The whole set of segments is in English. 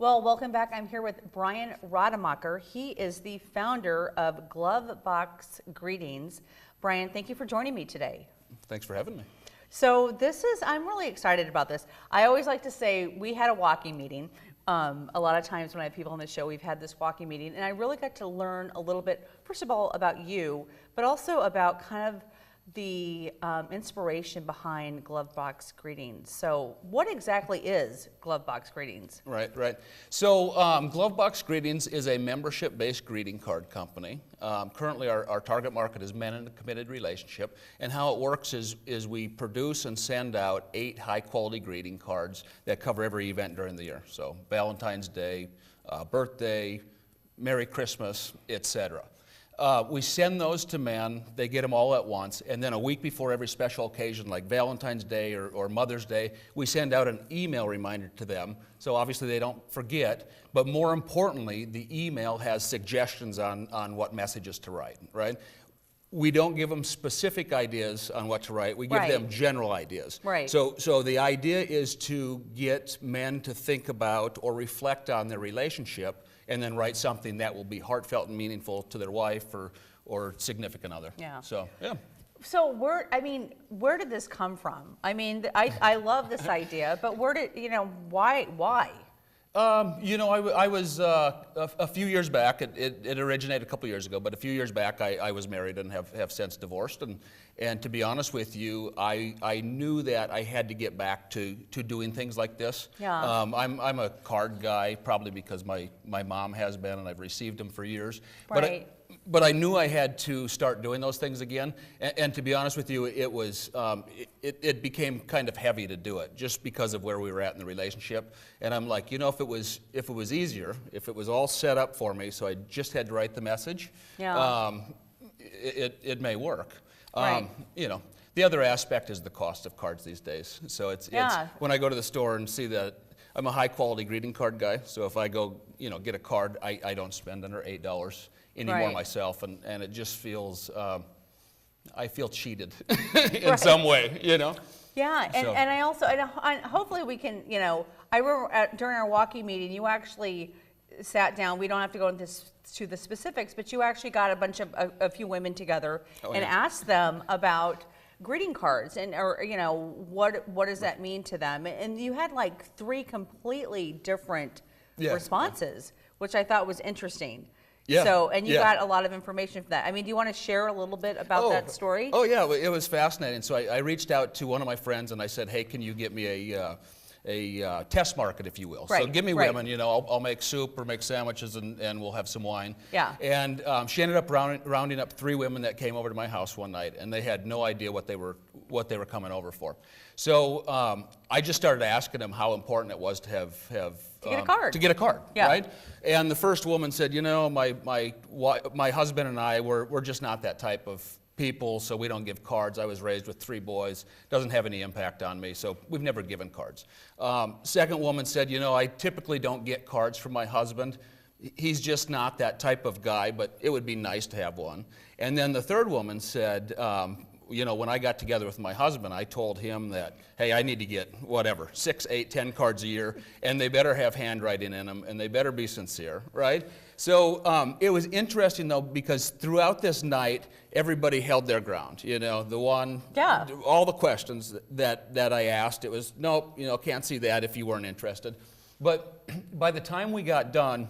Well, welcome back. I'm here with Brian Rademacher. He is the founder of Glovebox Greetings. Brian, thank you for joining me today. Thanks for having me. So I'm really excited about this. I always like to say we had a walking meeting. A lot of times when I have people on the show, we've had this walking meeting, and I really got to learn a little bit, first of all, about you, but also about kind of the inspiration behind Glovebox Greetings. So what exactly is Glovebox Greetings? Right. So Glovebox Greetings is a membership-based greeting card company. Currently our target market is men in a committed relationship, and how it works is we produce and send out 8 high-quality greeting cards that cover every event during the year. So Valentine's Day, birthday, Merry Christmas, etc. We send those to men, they get them all at once, and then a week before every special occasion like Valentine's Day or Mother's Day, we send out an email reminder to them, so obviously they don't forget, but more importantly, the email has suggestions on what messages to write, right? We don't give them specific ideas on what to write, we give them general ideas. Right. So the idea is to get men to think about or reflect on their relationship and then write something that will be heartfelt and meaningful to their wife or significant other. Yeah. So, yeah. So where did this come from? I mean, I love this idea, but why? I was a few years back. It originated a couple years ago, but a few years back, I was married and have since divorced. And to be honest with you, I knew that I had to get back to doing things like this. Yeah. I'm a card guy, probably because my mom has been, and I've received them for years. Right. But I knew I had to start doing those things again. And to be honest with you, it became kind of heavy to do it just because of where we were at in the relationship. And I'm like, if it was easier, if it was all set up for me, so I just had to write the message, it may work. Right. The other aspect is the cost of cards these days. So it's when I go to the store and see that I'm a high quality greeting card guy. So if I go, get a card, I don't spend under $8 anymore myself, and it just feels, I feel cheated in some way, Yeah, and I also, and hopefully we can, I remember during our walking meeting, you actually sat down. We don't have to go into the specifics, but you actually got a few women together and asked them about greeting cards or what does that mean to them? And you had like 3 completely different responses, which I thought was interesting. Yeah. So, and you got a lot of information from that. I mean, do you want to share a little bit about that story? Oh yeah, it was fascinating. So I reached out to one of my friends and I said, hey, can you get me a test market, if you will? So give me women, I'll make soup or make sandwiches and we'll have some wine. Yeah. And she ended up rounding up 3 women that came over to my house one night, and they had no idea what they were coming over for. So I just started asking them how important it was to get a card. To get a card, right? And the first woman said, my husband and I, we're just not that type of people, so we don't give cards. I was raised with 3 boys. Doesn't have any impact on me, so we've never given cards. Second woman said, I typically don't get cards from my husband. He's just not that type of guy, but it would be nice to have one. And then the third woman said, when I got together with my husband, I told him that, hey, I need to get 6, 8, 10 cards a year, and they better have handwriting in them, and they better be sincere, right? So it was interesting, though, because throughout this night, everybody held their ground. All the questions that I asked, it was, nope, can't see that if you weren't interested. But by the time we got done,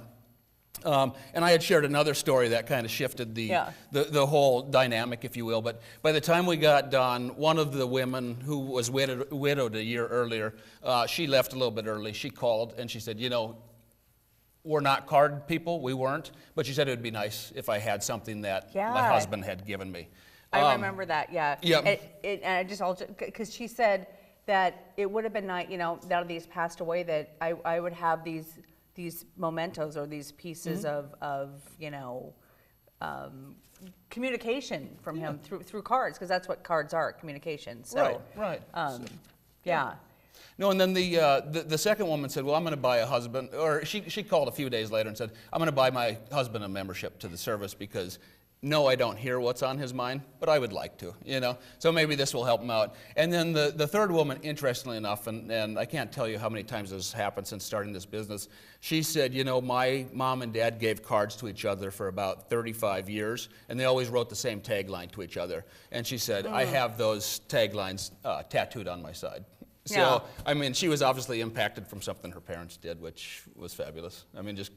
and I had shared another story that kind of shifted the whole dynamic, if you will. But by the time we got done, one of the women who was widowed a year earlier, she left a little bit early. She called and she said, we're not card people. We weren't. But she said it would be nice if I had something that my husband had given me. I remember that, yeah. Yeah. And because she said that it would have been nice, now that he's passed away, that I would have these mementos or these pieces of communication from him through cards, because that's what cards are, communication. So, right. Yeah. No, and then the second woman said, well, I'm going to buy a husband, or she called a few days later and said, I'm going to buy my husband a membership to the service because no, I don't hear what's on his mind, but I would like to, you know. So maybe this will help him out. And then the third woman, interestingly enough, and I can't tell you how many times this has happened since starting this business, she said, you know, my mom and dad gave cards to each other for about 35 years, and they always wrote the same tagline to each other. And she said, I have those taglines tattooed on my side. So, Yeah. I mean, she was obviously impacted from something her parents did, which was fabulous. I mean, just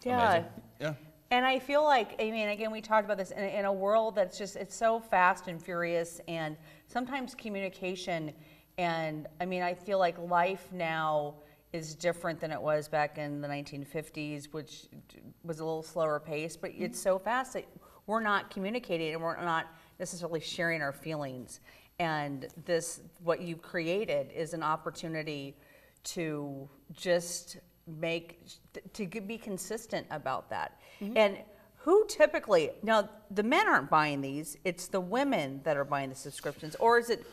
Yeah. amazing. Yeah. And I feel like, I mean, again, we talked about this in a world that's just, it's so fast and furious, and sometimes communication, and I mean, I feel like life now is different than it was back in the 1950s, which was a little slower pace, but it's so fast that we're not communicating and we're not necessarily sharing our feelings. And this, what you've created is an opportunity to just be consistent about that. And who typically, now the men aren't buying these, it's the women that are buying the subscriptions, or is it,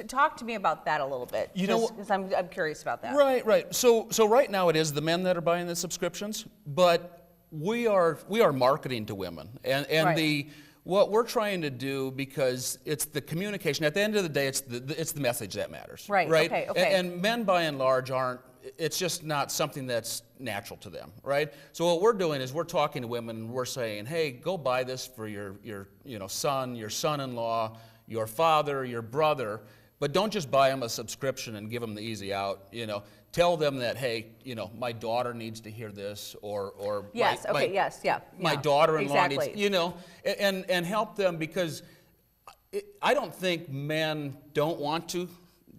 talk to me about that a little bit. You know, because I'm curious about that. Right. So right now it is the men that are buying the subscriptions, but we are marketing to women, and Right. what we're trying to do, because it's the communication. At the end of the day, it's the message that matters. Right. Okay. And men by and large aren't. It's just not something that's natural to them, right? So what we're doing is we're talking to women and we're saying, hey, go buy this for your son, your son-in-law, your father, your brother, but don't just buy them a subscription and give them the easy out. You know, tell them that, hey, you know, my daughter needs to hear this, or Yes. my daughter-in-law exactly. needs, you know, and help them, because I don't think men don't want to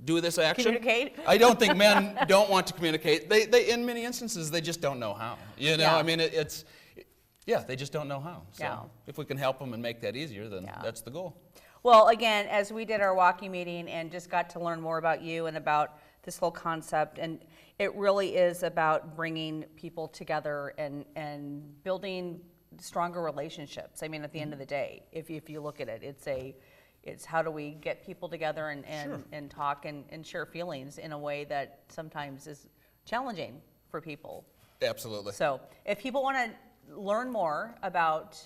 do this action. Communicate? I don't think men don't want to communicate. They in many instances, they just don't know how. You know, Yeah. I mean, they just don't know how. So Yeah. if we can help them and make that easier, then that's the goal. Well, again, as we did our walkie meeting and just got to learn more about you and about this whole concept, and it really is about bringing people together and building stronger relationships. I mean, at the end of the day, if you look at it, it's how do we get people together and talk and share feelings in a way that sometimes is challenging for people. Absolutely. So if people want to learn more about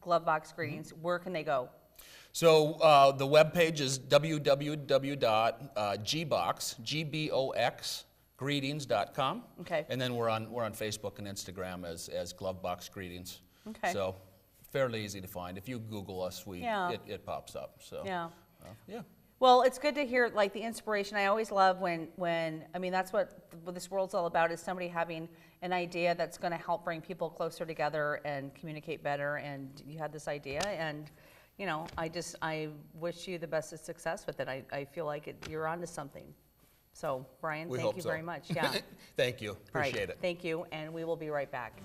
Glovebox Greetings, where can they go? So the webpage is www.gboxgreetings.com. Okay. And then we're on Facebook and Instagram as Glovebox Greetings. Okay. So fairly easy to find. If you Google us, it pops up. So Yeah. yeah. Well, it's good to hear like the inspiration. I always love when I mean, that's what this world's all about, is somebody having an idea that's going to help bring people closer together and communicate better. And you had this idea, and you know, I wish you the best of success with it. I feel like you're onto something. So, Brian, thank you very much. Yeah. Thank you. All right. Appreciate it. Thank you, and we will be right back.